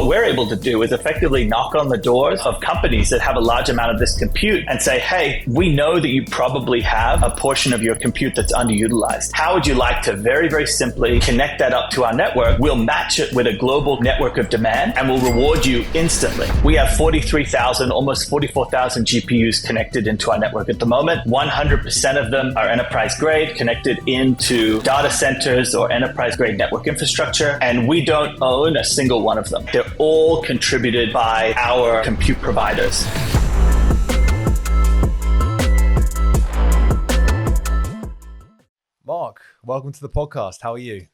we're able to do is effectively knock on the doors of companies that have a large amount of this compute and say, hey, we know that you probably have a portion of your compute that's underutilized. How would you like to very, very simply connect that up to our network? We'll match it with a global network of demand and we'll reward you instantly. We have 43,000, almost 44,000 GPUs connected into our network at the moment. 100% of them are enterprise grade, connected into data centers or enterprise grade network infrastructure, and we don't own a single one of them. They're all contributed by our compute providers. Mark, welcome to the podcast. How are you?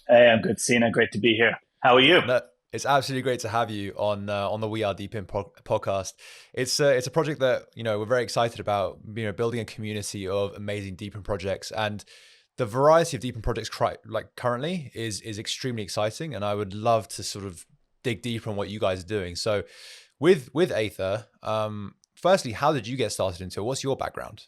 Hey, I'm good, Sina. Great to be here. How are you? It's absolutely great to have you on the Are DePIN podcast. It's a project that we're very excited about. Building a community of amazing DePIN projects, and the variety of DePIN projects currently is extremely exciting. And I would love to sort of dig deeper on what you guys are doing. So, with Aethir, firstly, how did you get started into it? What's your background?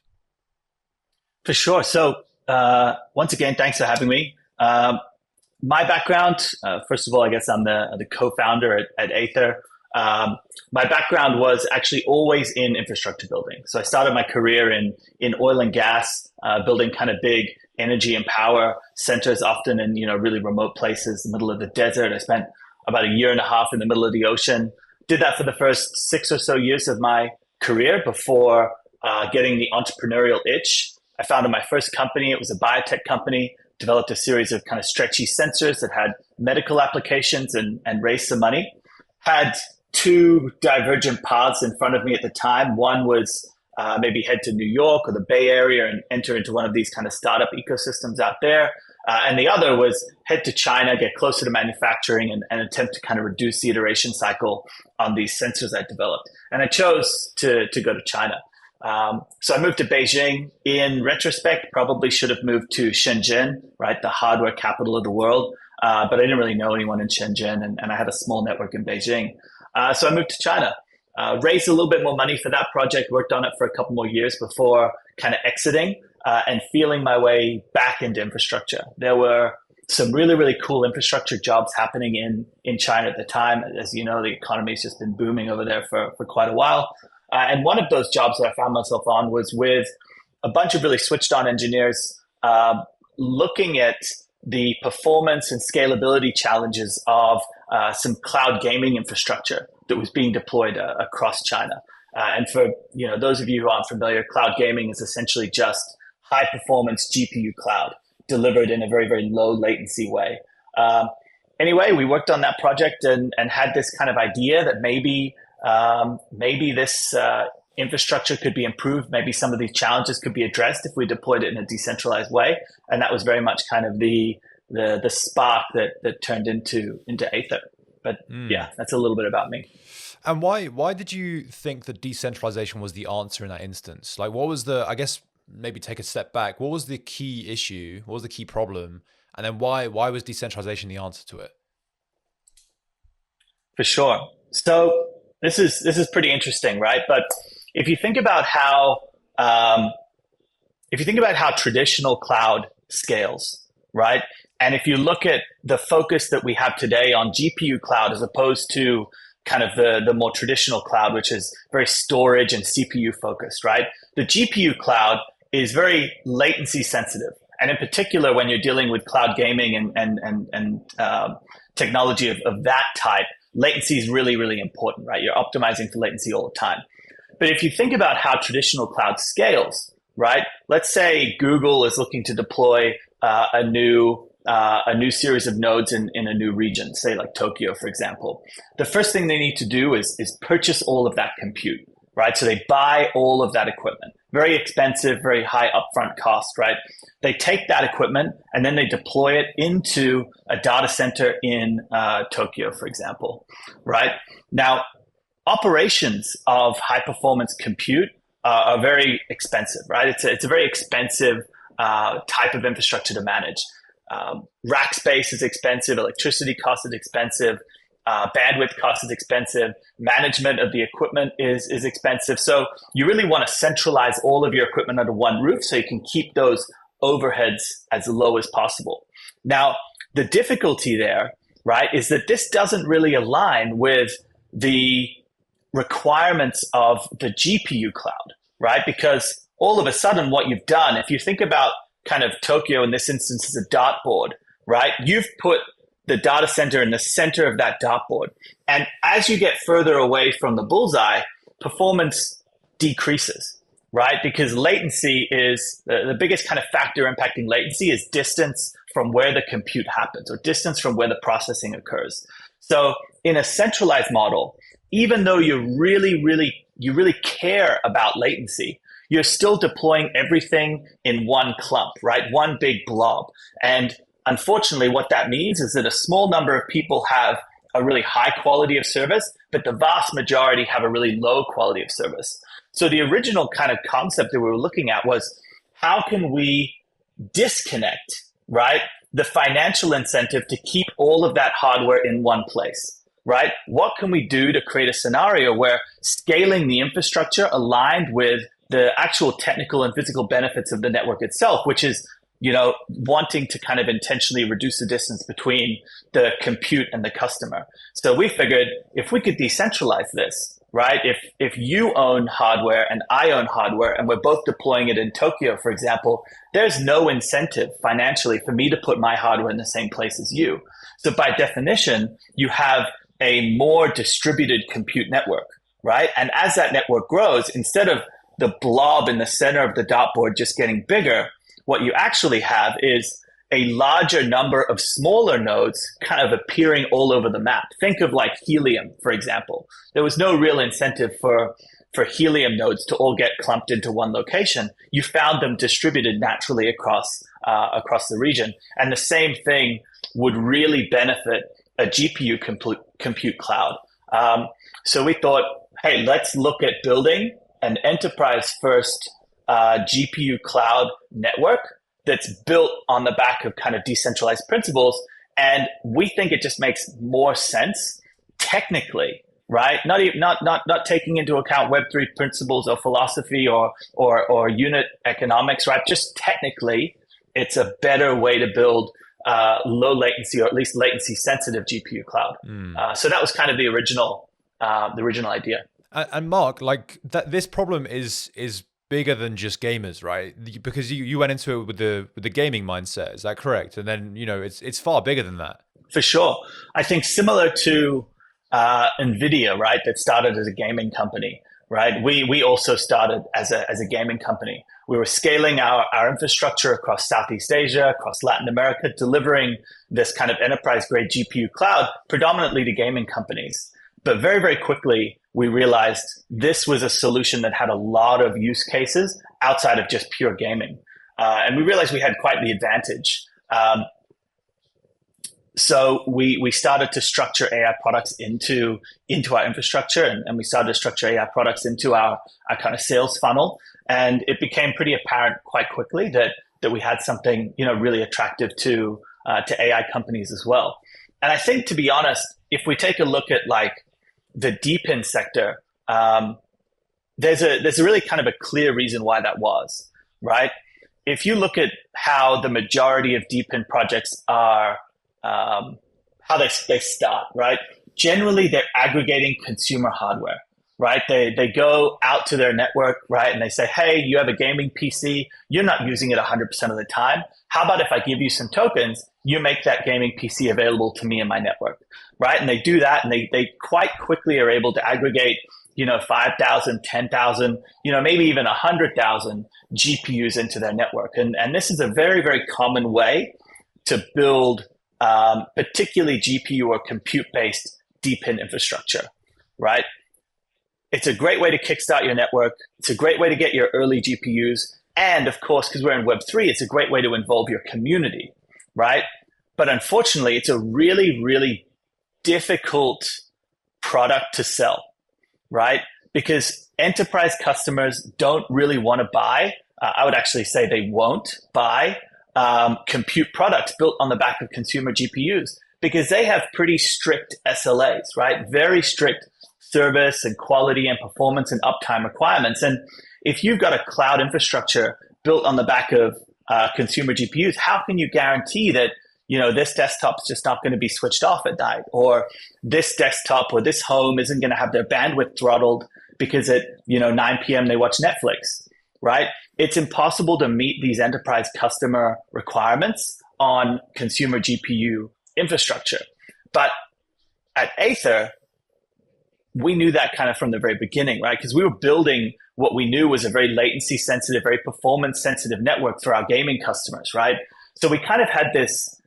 For sure. So, once again, thanks for having me. My background, first of all, I guess I'm the co-founder at Aethir. My background was actually always in infrastructure building. So I started my career in oil and gas, building kind of big energy and power centers, often in really remote places, the middle of the desert. I spent about a year and a half in the middle of the ocean. Did that for the first 6 or so years of my career before getting the entrepreneurial itch. I founded my first company. It was a biotech company. Developed a series of kind of stretchy sensors that had medical applications and raised some money. Had two divergent paths in front of me at the time. One was maybe head to New York or the Bay Area and enter into one of these kind of startup ecosystems out there. And the other was head to China, get closer to manufacturing and attempt to kind of reduce the iteration cycle on these sensors I developed. And I chose to go to China. So I moved to Beijing. In retrospect, probably should have moved to Shenzhen, right, the hardware capital of the world. But I didn't really know anyone in Shenzhen, and I had a small network in Beijing. So I moved to China, raised a little bit more money for that project, worked on it for a couple more years before kind of exiting and feeling my way back into infrastructure. There were some really, really cool infrastructure jobs happening in China at the time. As you know, the economy's just been booming over there for quite a while. And one of those jobs that I found myself on was with a bunch of really switched on engineers looking at the performance and scalability challenges of some cloud gaming infrastructure that was being deployed across China. And for those of you who aren't familiar, cloud gaming is essentially just high performance GPU cloud delivered in a very, very low latency way. Anyway, we worked on that project and had this kind of idea that maybe this infrastructure could be improved. Maybe some of these challenges could be addressed if we deployed it in a decentralized way. And that was very much kind of the spark that turned into Aethir. But yeah, that's a little bit about me. And why did you think that decentralization was the answer in that instance? Like, what was I guess maybe take a step back. What was the key issue? What was the key problem? And then why was decentralization the answer to it? For sure. So this is pretty interesting, right? But if you think about how traditional cloud scales, right? And if you look at the focus that we have today on GPU cloud as opposed to kind of the more traditional cloud, which is very storage and CPU focused, right? The GPU cloud is very latency sensitive. And in particular, when you're dealing with cloud gaming and technology of that type, latency is really, really important, right? You're optimizing for latency all the time. But if you think about how traditional cloud scales, right? Let's say Google is looking to deploy a new series of nodes in a new region, say like Tokyo, for example. The first thing they need to do is purchase all of that compute, right? So they buy all of that equipment. Very expensive, very high upfront cost, right? They take that equipment and then they deploy it into a data center in Tokyo, for example, right? Now, operations of high performance compute are very expensive, right? It's a very expensive type of infrastructure to manage. Rack space is expensive, electricity cost is expensive, bandwidth cost is expensive, management of the equipment is expensive. So you really want to centralize all of your equipment under one roof so you can keep those overheads as low as possible. Now, the difficulty there right, is that this doesn't really align with the requirements of the GPU cloud, right? Because all of a sudden what you've done, if you think about kind of Tokyo in this instance as a dartboard, right? You've put the data center in the center of that dartboard. And as you get further away from the bullseye, performance decreases, right? Because latency is the biggest kind of factor impacting latency is distance from where the compute happens or distance from where the processing occurs. So in a centralized model, even though you really care about latency, you're still deploying everything in one clump, right? One big blob. And unfortunately, what that means is that a small number of people have a really high quality of service, but the vast majority have a really low quality of service. So the original kind of concept that we were looking at was how can we disconnect, right, the financial incentive to keep all of that hardware in one place, right? What can we do to create a scenario where scaling the infrastructure aligned with the actual technical and physical benefits of the network itself, which is, you know, wanting to kind of intentionally reduce the distance between the compute and the customer. So we figured if we could decentralize this, right? If you own hardware and I own hardware and we're both deploying it in Tokyo, for example, there's no incentive financially for me to put my hardware in the same place as you. So by definition, you have a more distributed compute network, right? And as that network grows, instead of the blob in the center of the dartboard just getting bigger, what you actually have is a larger number of smaller nodes kind of appearing all over the map. Think of like helium, for example. There was no real incentive for helium nodes to all get clumped into one location. You found them distributed naturally across the region. And the same thing would really benefit a GPU compute cloud. So we thought, hey, let's look at building an enterprise-first GPU cloud network that's built on the back of kind of decentralized principles. And we think it just makes more sense technically, right? Not taking into account Web3 principles or philosophy or unit economics, right? Just technically, it's a better way to build low latency or at least latency sensitive GPU cloud. So that was kind of the original idea. And Mark, like this problem is bigger than just gamers, right? Because you went into it with the gaming mindset. Is that correct? And then, you know, it's far bigger than that. For sure. I think similar to NVIDIA, right, that started as a gaming company, right? We also started as a gaming company. We were scaling our infrastructure across Southeast Asia, across Latin America, delivering this kind of enterprise-grade GPU cloud predominantly to gaming companies. But very, very quickly, we realized this was a solution that had a lot of use cases outside of just pure gaming. And we realized we had quite the advantage. So we started to structure AI products into our infrastructure, and we started to structure AI products into our kind of sales funnel. And it became pretty apparent quite quickly that we had something, you know, really attractive to AI companies as well. And I think, to be honest, if we take a look at like the DePIN sector, there's a really kind of a clear reason why that was, right? If you look at how the majority of DePIN projects are, how they start, right? Generally, they're aggregating consumer hardware, right? They go out to their network, right? And they say, hey, you have a gaming PC. You're not using it 100% of the time. How about if I give you some tokens, you make that gaming PC available to me in my network, right? And they do that, and they quite quickly are able to aggregate, you know, 5,000, 10,000, you know, maybe even 100,000 GPUs into their network. And this is a very, very common way to build particularly GPU or compute-based DePIN infrastructure, right? It's a great way to kickstart your network. It's a great way to get your early GPUs. And of course, because we're in Web3, it's a great way to involve your community, right? But unfortunately, it's a really, really difficult product to sell, right? Because enterprise customers don't really want to buy. I would actually say they won't buy compute products built on the back of consumer GPUs because they have pretty strict SLAs, right? Very strict service and quality and performance and uptime requirements. And if you've got a cloud infrastructure built on the back of consumer GPUs, how can you guarantee that this desktop's just not going to be switched off at night, or this desktop or this home isn't going to have their bandwidth throttled because at 9 p.m. they watch Netflix, right? It's impossible to meet these enterprise customer requirements on consumer GPU infrastructure. But at Aethir, we knew that kind of from the very beginning, right? Because we were building what we knew was a very latency sensitive, very performance sensitive network for our gaming customers, right? So we kind of had this,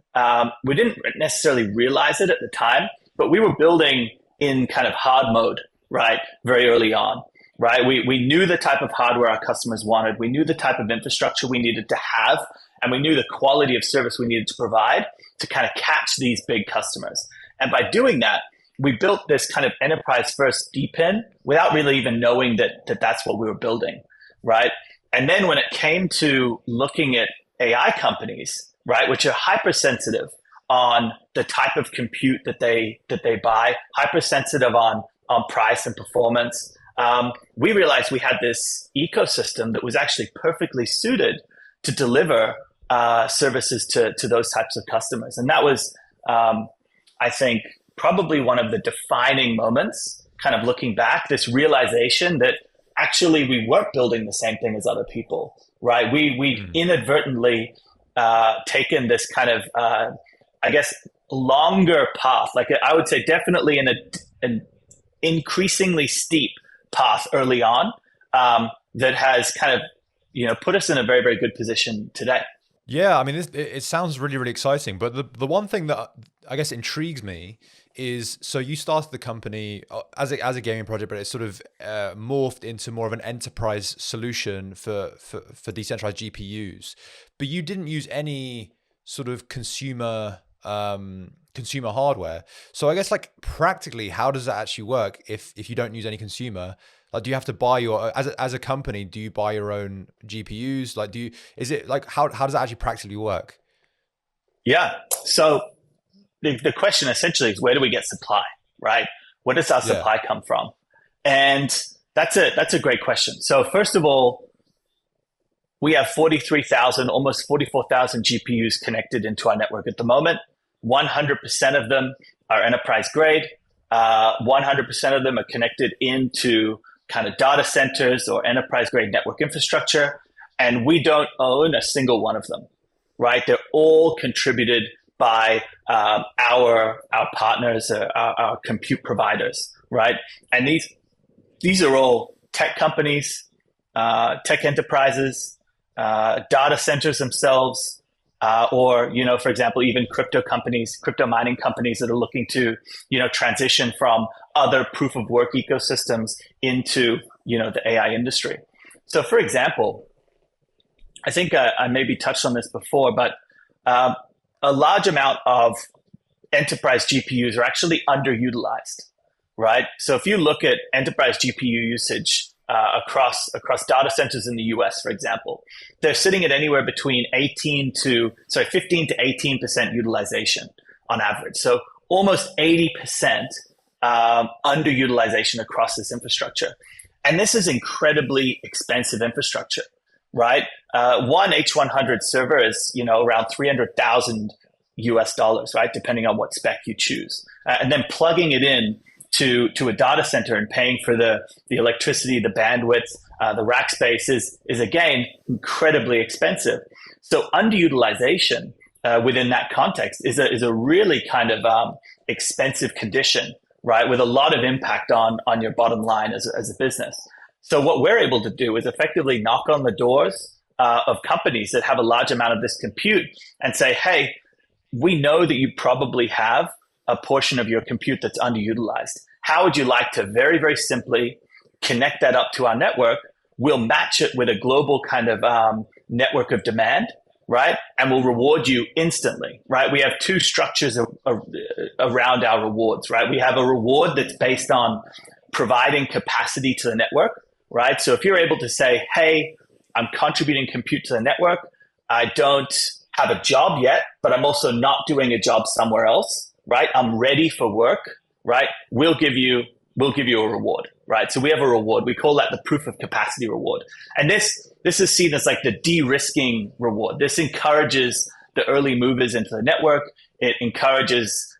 we didn't necessarily realize it at the time, but we were building in kind of hard mode, right? Very early on, right? We knew the type of hardware our customers wanted. We knew the type of infrastructure we needed to have, and we knew the quality of service we needed to provide to kind of catch these big customers. And by doing that, we built this kind of enterprise first DePIN without really even knowing that that's what we were building, right? And then when it came to looking at AI companies, right, which are hypersensitive on the type of compute that they buy, hypersensitive on price and performance, we realized we had this ecosystem that was actually perfectly suited to deliver services to those types of customers. And that was, I think, probably one of the defining moments, kind of looking back, this realization that actually we weren't building the same thing as other people, right? We inadvertently taken this kind of, I guess, longer path. Like I would say definitely in an increasingly steep path early on that has kind of, put us in a very, very good position today. Yeah, I mean, it sounds really, really exciting. But the one thing that I guess intrigues me is, so you started the company as a gaming project, but it sort of morphed into more of an enterprise solution for decentralized GPUs. But you didn't use any sort of consumer hardware. So I guess, like, practically, how does that actually work if you don't use any consumer? Like, do you have to buy as a company, do you buy your own GPUs? Like, how does that actually practically work? Yeah. So the question essentially is, where do we get supply, right? Where does our supply come from? And that's a great question. So first of all, we have 43,000, almost 44,000 GPUs connected into our network at the moment. 100% of them are enterprise grade. 100% of them are connected into kind of data centers or enterprise grade network infrastructure. And we don't own a single one of them, right? They're all contributed by our partners, our compute providers, right? And these are all tech companies, tech enterprises, data centers themselves, or, for example, even crypto companies, crypto mining companies that are looking to, transition from other proof of work ecosystems into, the AI industry. So for example, I think I maybe touched on this before, but a large amount of enterprise GPUs are actually underutilized, right? So if you look at enterprise GPU usage across data centers in the US, for example, they're sitting at anywhere between 15 to 18% utilization on average. So almost 80% underutilization across this infrastructure. And this is incredibly expensive infrastructure, right? One H100 server is, around $300,000 US, right? Depending on what spec you choose. And then plugging it in to a data center and paying for the electricity, the bandwidth, the rack space is again incredibly expensive. So underutilization within that context is a really kind of expensive condition, right? With a lot of impact on your bottom line as a business. So what we're able to do is effectively knock on the doors of companies that have a large amount of this compute and say, hey, we know that you probably have a portion of your compute that's underutilized. How would you like to very, very simply connect that up to our network? We'll match it with a global kind of network of demand, right? And we'll reward you instantly, right? We have two structures around our rewards, right? We have a reward that's based on providing capacity to the network, right? So if you're able to say, hey, I'm contributing compute to the network, I don't have a job yet, but I'm also not doing a job somewhere else, right? I'm ready for work, right? We'll give you a reward, right? So we have a reward. We call that the proof of capacity reward. And this is seen as like the de-risking reward. This encourages the early movers into the network. It encourages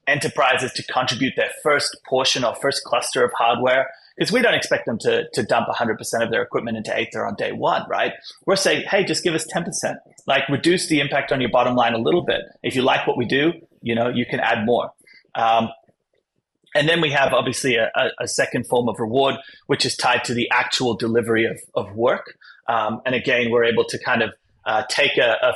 enterprises to contribute their first portion or first cluster of hardware, because we don't expect them to dump 100% of their equipment into Aethir on day one, right? We're saying, hey, just give us 10%. Like, reduce the impact on your bottom line a little bit. If you like what we do, you can add more. And then we have obviously a second form of reward, which is tied to the actual delivery of work. And again, we're able to kind of take a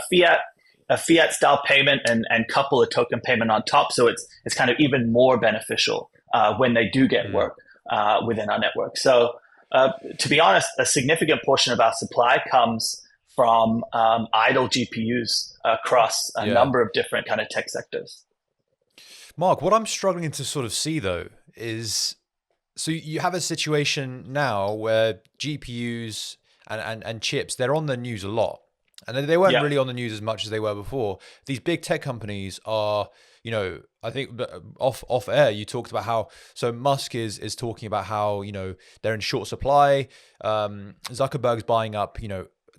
fiat style payment and couple a token payment on top. So it's kind of even more beneficial when they do get work within our network. So to be honest, a significant portion of our supply comes from idle GPUs across a number of different kind of tech sectors. Mark, what I'm struggling to sort of see though is, so you have a situation now where GPUs and chips, they're on the news a lot. And they weren't really on the news as much as they were before. These big tech companies are, I think off air, you talked about how, so Musk is talking about how, they're in short supply. Zuckerberg's buying up,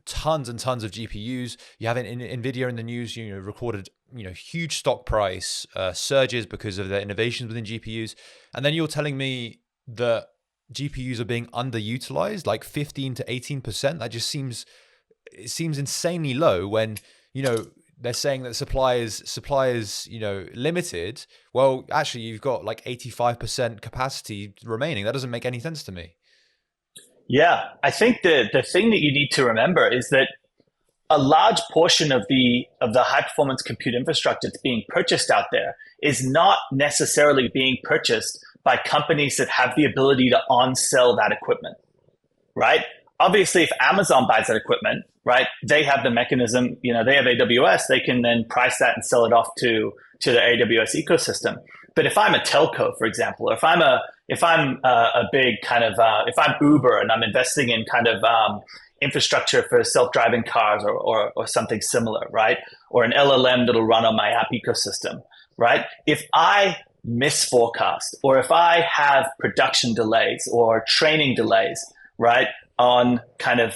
tons and tons of GPUs. You have NVIDIA in the news, recorded, huge stock price surges because of their innovations within GPUs. And then you're telling me that GPUs are being underutilized, like 15 to 18%. That just seems insanely low when, they're saying that supply is limited. Well, actually, you've got like 85% capacity remaining. That doesn't make any sense to me. Yeah, I think the thing that you need to remember is that a large portion of the high performance compute infrastructure that's being purchased out there is not necessarily being purchased by companies that have the ability to on-sell that equipment, right? Obviously, if Amazon buys that equipment, right, they have the mechanism, they have AWS, they can then price that and sell it off to the AWS ecosystem. But if I'm a telco, for example, or if I'm a big kind of, if I'm Uber and I'm investing in kind of infrastructure for self-driving cars or something similar, right, or an LLM that'll run on my app ecosystem, right, if I misforecast or if I have production delays or training delays, right, on kind of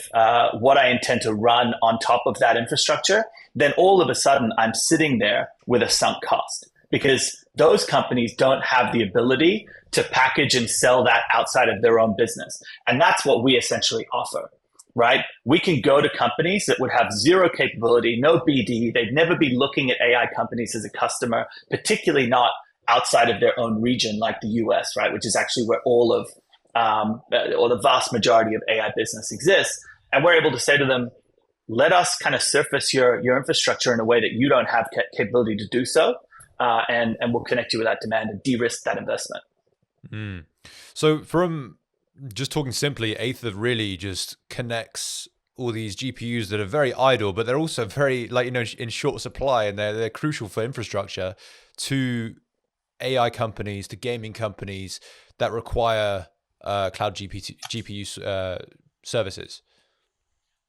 what I intend to run on top of that infrastructure, then all of a sudden I'm sitting there with a sunk cost, because those companies don't have the ability to package and sell that outside of their own business. And that's what we essentially offer, right? We can go to companies that would have zero capability, no BD. They'd never be looking at AI companies as a customer, particularly not outside of their own region like the US, right? Which is actually where all of or the vast majority of AI business exists. And we're able to say to them, let us kind of surface your infrastructure in a way that you don't have capability to do so. And we'll connect you with that demand and de-risk that investment. So from just talking simply, Aethir really just connects all these GPUs that are very idle, but they're also very, in short supply, and they're crucial for infrastructure, to AI companies, to gaming companies that require cloud GPU services.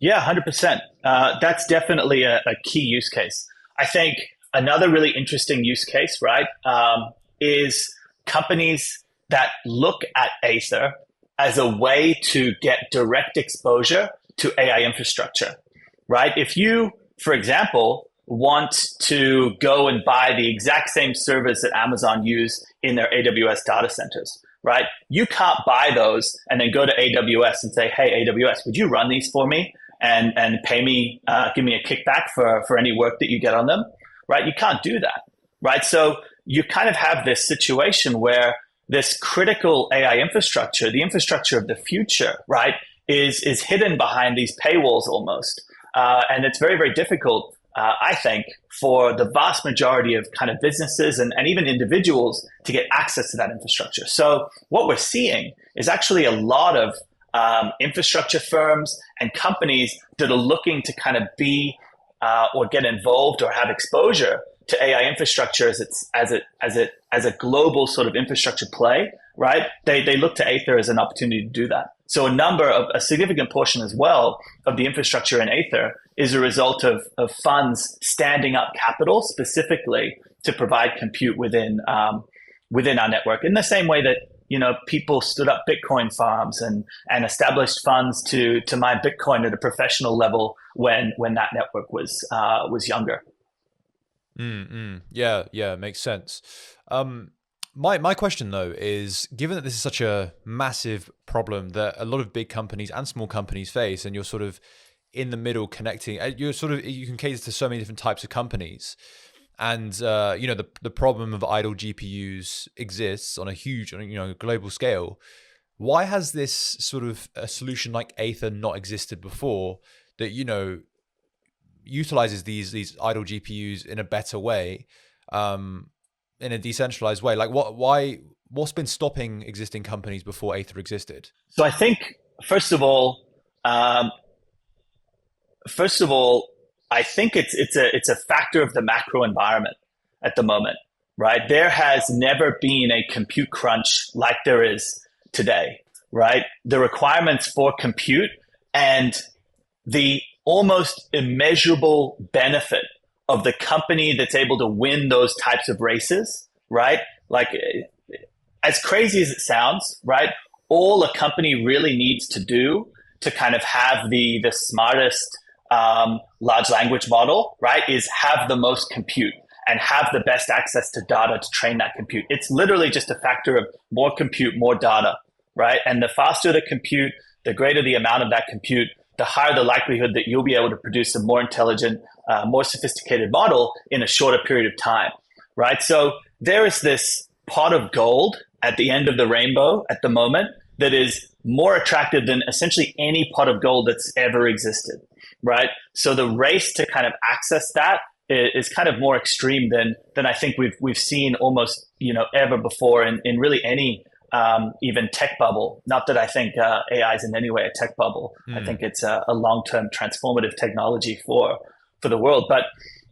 Yeah, 100%. That's definitely a key use case. I think another really interesting use case, right, is companies that look at Aethir as a way to get direct exposure to AI infrastructure, right? If you, for example, want to go and buy the exact same servers that Amazon use in their AWS data centers, right? You can't buy those and then go to AWS and say, hey, AWS, would you run these for me and pay me, give me a kickback for any work that you get on them, right? You can't do that, right? So you kind of have this situation where this critical AI infrastructure, the infrastructure of the future, right, is hidden behind these paywalls almost. And it's very, very difficult, I think, for the vast majority of kind of businesses and even individuals to get access to that infrastructure. So what we're seeing is actually a lot of infrastructure firms and companies that are looking to kind of be or get involved or have exposure to AI infrastructure as a global sort of infrastructure play, right? They look to Aethir as an opportunity to do that. So a significant portion as well of the infrastructure in Aethir is a result of funds standing up capital specifically to provide compute within our network, in the same way that people stood up Bitcoin farms and established funds to mine Bitcoin at a professional level when that network was younger. Yeah, yeah, makes sense. Um, my question though is, given that this is such a massive problem that a lot of big companies and small companies face, and you're sort of in the middle connecting, you can cater to so many different types of companies, and the problem of idle GPUs exists on a huge, global scale. Why has this sort of a solution like Aether not existed before that utilizes these idle GPUs in a better way, in a decentralized way? Like, what's been stopping existing companies before Aether existed? So I think first of all, um, first of all, I think it's a factor of the macro environment at the moment, right? There has never been a compute crunch like there is today, right? The requirements for compute and the almost immeasurable benefit of the company that's able to win those types of races, right? Like, as crazy as it sounds, right? All a company really needs to do to kind of have the smartest large language model, right, is have the most compute and have the best access to data to train that compute. It's literally just a factor of more compute, more data, right? And the faster the compute, the greater the amount of that compute, the higher the likelihood that you'll be able to produce a more intelligent, more sophisticated model in a shorter period of time, right? So there is this pot of gold at the end of the rainbow at the moment that is more attractive than essentially any pot of gold that's ever existed, right? So the race to kind of access that is kind of more extreme than I think we've seen almost ever before in really any even tech bubble. Not that I think AI is in any way a tech bubble. I think it's a long-term transformative technology for the world. But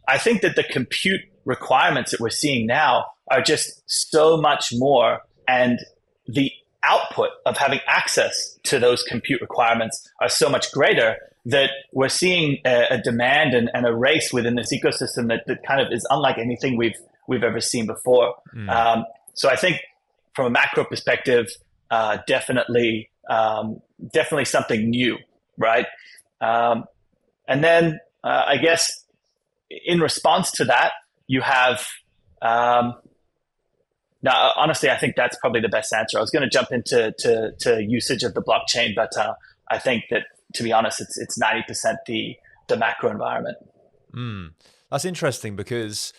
I think that the compute requirements that we're seeing now are just so much more, and the output of having access to those compute requirements are so much greater that we're seeing a demand and a race within this ecosystem that kind of is unlike anything we've ever seen before. So I think from a macro perspective, definitely something new, right? And then I guess in response to that, you have now. Honestly, I think that's probably the best answer. I was going to jump into usage of the blockchain, but I think that, to be honest, it's 90% the macro environment. That's interesting because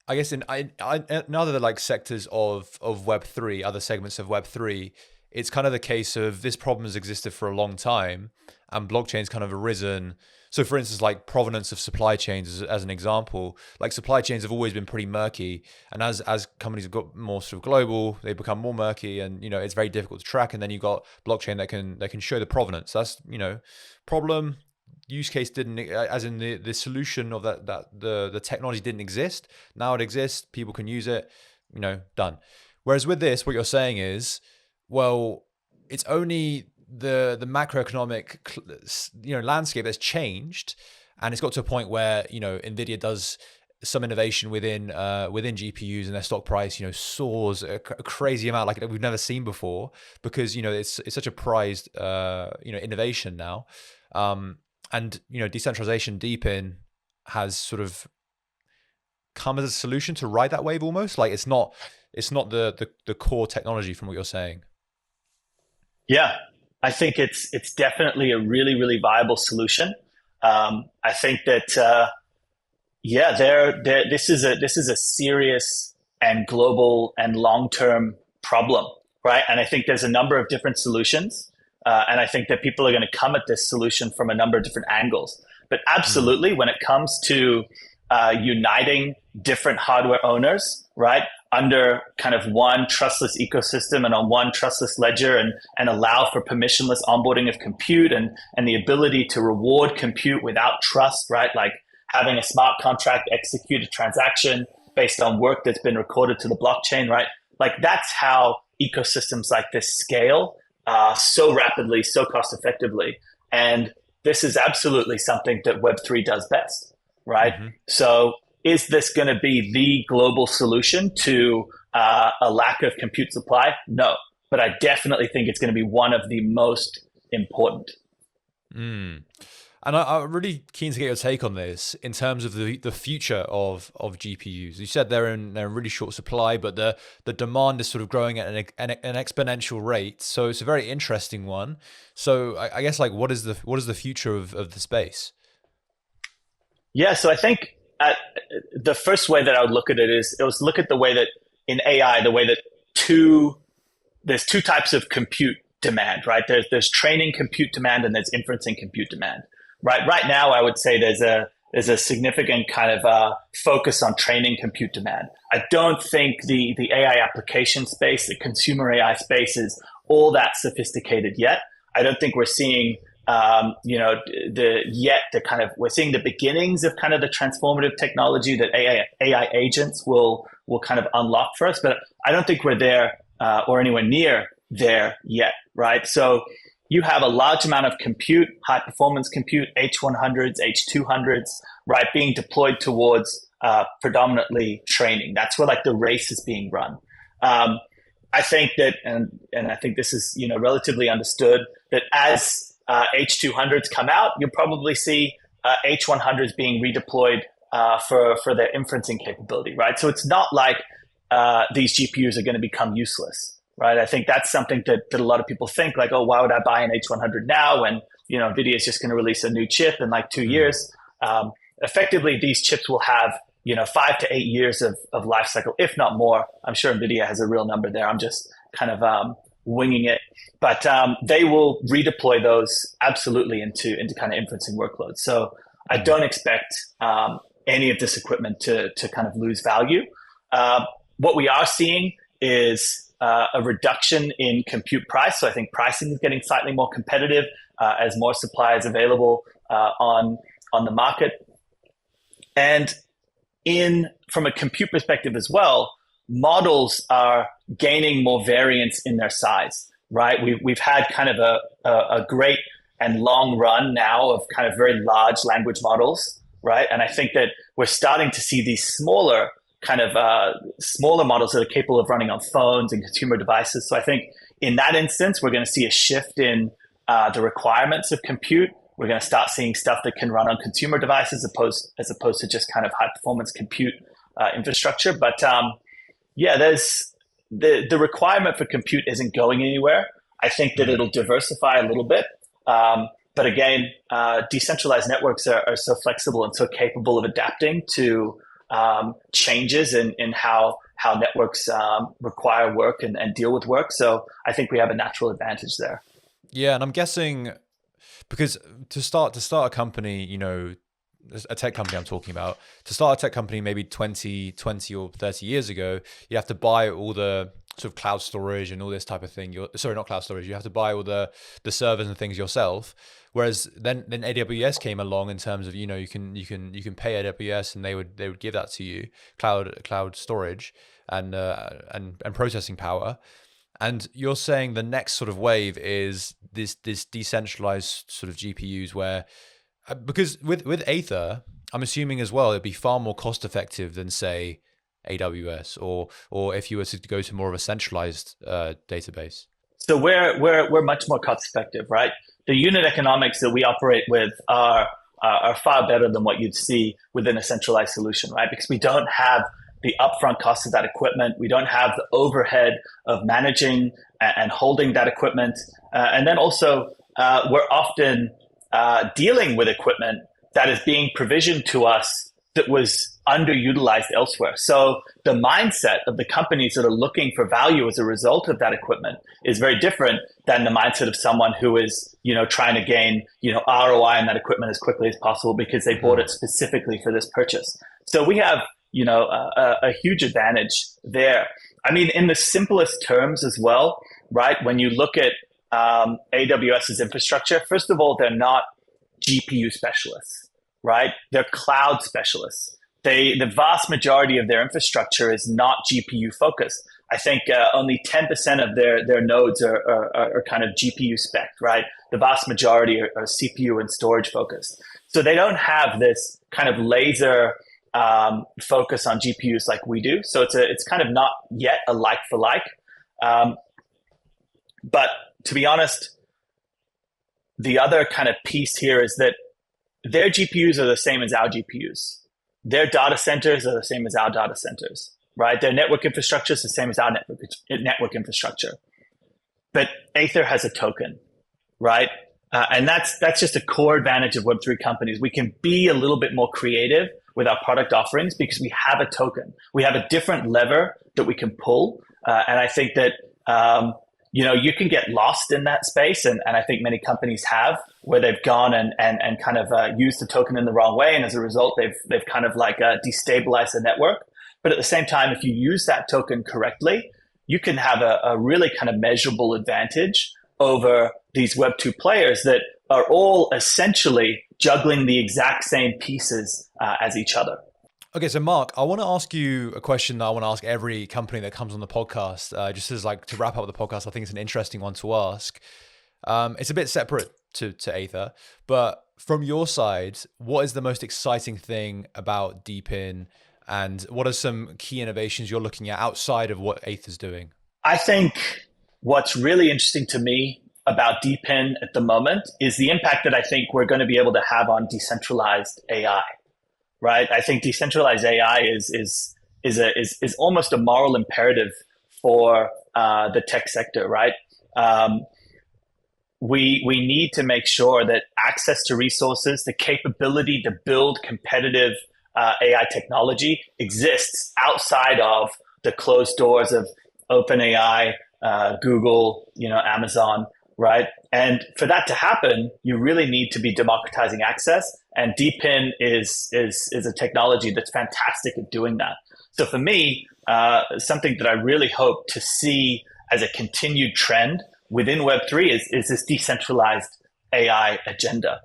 I guess in other like sectors of Web3, other segments of Web3, it's kind of the case of this problem has existed for a long time, and blockchain's kind of arisen. So, for instance, like provenance of supply chains, as an example, like supply chains have always been pretty murky, and as companies have got more sort of global, they become more murky, and it's very difficult to track. And then you've got blockchain that can show the provenance. That's problem. Use case didn't, as in the solution of that the technology didn't exist. Now it exists, people can use it, done. Whereas with this, what you're saying is, well, it's only the macroeconomic landscape that's changed, and it's got to a point where Nvidia does some innovation within GPUs, and their stock price soars a crazy amount like we've never seen before, because it's such a prized innovation now. And decentralization, DePIN, has sort of come as a solution to ride that wave almost. Like it's not the core technology from what you're saying. Yeah, I think it's definitely a really, really viable solution. I think that this is a serious and global and long-term problem, right? And I think there's a number of different solutions. And I think that people are going to come at this solution from a number of different angles. But absolutely, when it comes to uniting different hardware owners, right, under kind of one trustless ecosystem and on one trustless ledger, and allow for permissionless onboarding of compute and the ability to reward compute without trust, right, like having a smart contract execute a transaction based on work that's been recorded to the blockchain, right? Like that's how ecosystems like this scale so rapidly, so cost effectively. And this is absolutely something that Web3 does best, right? So is this going to be the global solution to a lack of compute supply? No, but I definitely think it's going to be one of the most important. And I'm really keen to get your take on this in terms of the future of GPUs. You said they're in really short supply, but the demand is sort of growing at an exponential rate. So it's a very interesting one. So I guess like what is the future of the space? Yeah, so I think the first way that I would look at it was look at the way that in AI, the way that there's two types of compute demand, right? There's training compute demand and there's inferencing compute demand, right? Right now, I would say there's a significant kind of focus on training compute demand. I don't think the AI application space, the consumer AI space, is all that sophisticated yet. I don't think we're seeing we're seeing the beginnings of kind of the transformative technology that AI agents will kind of unlock for us, but I don't think we're there or anywhere near there yet, right? So you have a large amount of compute, high performance compute, H100s, H200s, right, being deployed towards predominantly training. That's where like the race is being run. I think that, and I think this is relatively understood, that as H200s come out, you'll probably see H100s being redeployed for their inferencing capability, right? So it's not like these GPUs are going to become useless, right? I think that's something that a lot of people think, like, oh, why would I buy an H100 now when NVIDIA is just going to release a new chip in like 2 years? Effectively, these chips will have 5 to 8 years of life cycle, if not more. I'm sure NVIDIA has a real number there. I'm just kind of winging it, but they will redeploy those absolutely into kind of inferencing workloads. So I don't expect any of this equipment to kind of lose value. What we are seeing is a reduction in compute price. So I think pricing is getting slightly more competitive as more supply is available on the market. And from a compute perspective as well, models are gaining more variance in their size, right? We've had kind of a great and long run now of kind of very large language models, right? And I think that we're starting to see these smaller models that are capable of running on phones and consumer devices. So I think in that instance, we're going to see a shift in the requirements of compute. We're going to start seeing stuff that can run on consumer devices as opposed to just kind of high performance compute infrastructure. But there's the requirement for compute isn't going anywhere. I think that it'll diversify a little bit. But again, decentralized networks are so flexible and so capable of adapting to changes in how networks require work and deal with work. So I think we have a natural advantage there. Yeah, and I'm guessing because to start a company, a tech company I'm talking about, to start a tech company maybe 20 or 30 years ago, you have to buy all the sort of cloud storage and all this type of thing. Not cloud storage. You have to buy all the servers and things yourself. Whereas then AWS came along in terms of you can pay AWS and they would give that to you, cloud storage and processing power. And you're saying the next sort of wave is this decentralized sort of GPUs where, because with Aethir, I'm assuming as well it'd be far more cost effective than say AWS or if you were to go to more of a centralized database. So we're much more cost effective, right? The unit economics that we operate with are far better than what you'd see within a centralized solution, right? Because we don't have the upfront cost of that equipment. We don't have the overhead of managing and holding that equipment. And then also, we're often dealing with equipment that is being provisioned to us that was underutilized elsewhere. So the mindset of the companies that are looking for value as a result of that equipment is very different than the mindset of someone who is, trying to gain, ROI on that equipment as quickly as possible because they bought it specifically for this purchase. So we have a huge advantage there. I mean, in the simplest terms as well, right? When you look at AWS's infrastructure, first of all, they're not GPU specialists, right? They're cloud specialists. The vast majority of their infrastructure is not GPU focused. I think only 10% of their nodes are kind of GPU spec, right? The vast majority are CPU and storage focused. So they don't have this kind of laser focus on GPUs like we do. So it's kind of not yet a like for like. But to be honest, the other kind of piece here is that their GPUs are the same as our GPUs. Their data centers are the same as our data centers, right? Their network infrastructure is the same as our network infrastructure. But Aethir has a token, right? And that's just a core advantage of Web3 companies. We can be a little bit more creative with our product offerings because we have a token. We have a different lever that we can pull. And I think that, you can get lost in that space. And I think many companies have, where they've gone and kind of used the token in the wrong way. And as a result, they've kind of like destabilized the network. But at the same time, if you use that token correctly, you can have a really kind of measurable advantage over these Web2 players that are all essentially juggling the exact same pieces as each other. Okay, so Mark, I want to ask you a question that I want to ask every company that comes on the podcast. Just as like to wrap up the podcast, I think it's an interesting one to ask. It's a bit separate to Aethir, but from your side, what is the most exciting thing about DePIN, and what are some key innovations you're looking at outside of what Aethir's doing? I think what's really interesting to me about DePIN at the moment is the impact that I think we're going to be able to have on decentralized AI, right? I think decentralized AI is almost a moral imperative for the tech sector, right? We need to make sure that access to resources, the capability to build competitive AI technology exists outside of the closed doors of OpenAI, Google, Amazon, right? And for that to happen, you really need to be democratizing access. And DePIN is a technology that's fantastic at doing that. So for me, something that I really hope to see as a continued trend within Web3 is this decentralized AI agenda.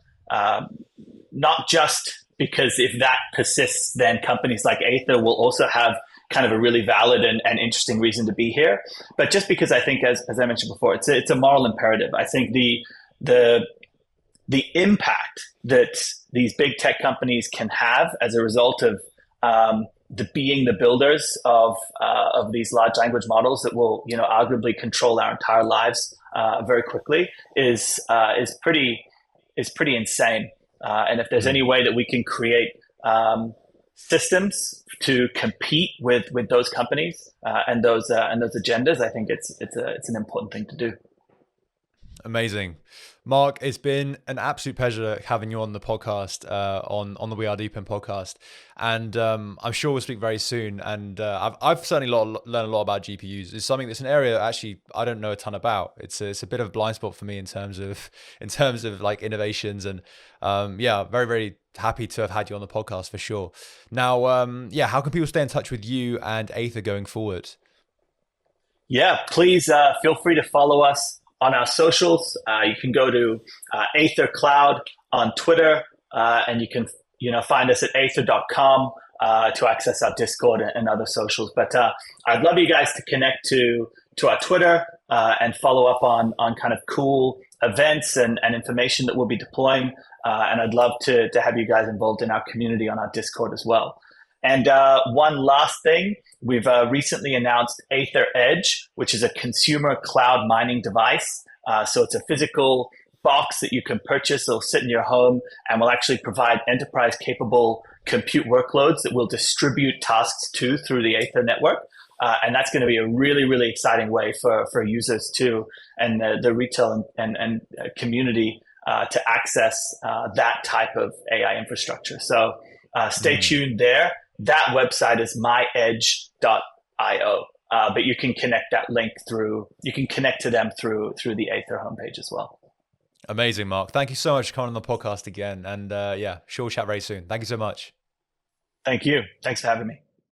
Not just because if that persists, then companies like Aethir will also have kind of a really valid and interesting reason to be here. But just because I think, as I mentioned before, it's a moral imperative. I think the impact that these big tech companies can have as a result of being the builders of these large language models that will, arguably control our entire lives very quickly is pretty insane. And if there's any way that we can create systems to compete with those companies and those agendas, I think it's an important thing to do. Amazing. Mark, it's been an absolute pleasure having you on the podcast, on the We Are DePIN podcast. And I'm sure we'll speak very soon. And I've certainly learned a lot about GPUs. It's something that's an area that actually I don't know a ton about. It's a bit of a blind spot for me in terms of like innovations. And very, very happy to have had you on the podcast for sure. Now, how can people stay in touch with you and Aethir going forward? Yeah, please feel free to follow us on our socials. You can go to Aethir Cloud on Twitter, and you can find us at aethir.com to access our Discord and other socials. But I'd love you guys to connect to our Twitter and follow up on kind of cool events and information that we'll be deploying. And I'd love to have you guys involved in our community on our Discord as well. And one last thing, we've recently announced Aethir Edge, which is a consumer cloud mining device. So it's a physical box that you can purchase. It'll sit in your home and will actually provide enterprise-capable compute workloads that will distribute tasks to through the Aethir network. And that's going to be a really, really exciting way for users too, and the retail and community to access that type of AI infrastructure. So stay tuned there. That website is myedge.io, but you can connect that link you can connect to them through the Aethir homepage as well. Amazing, Mark. Thank you so much for coming on the podcast again. And sure we'll chat very soon. Thank you so much. Thank you. Thanks for having me.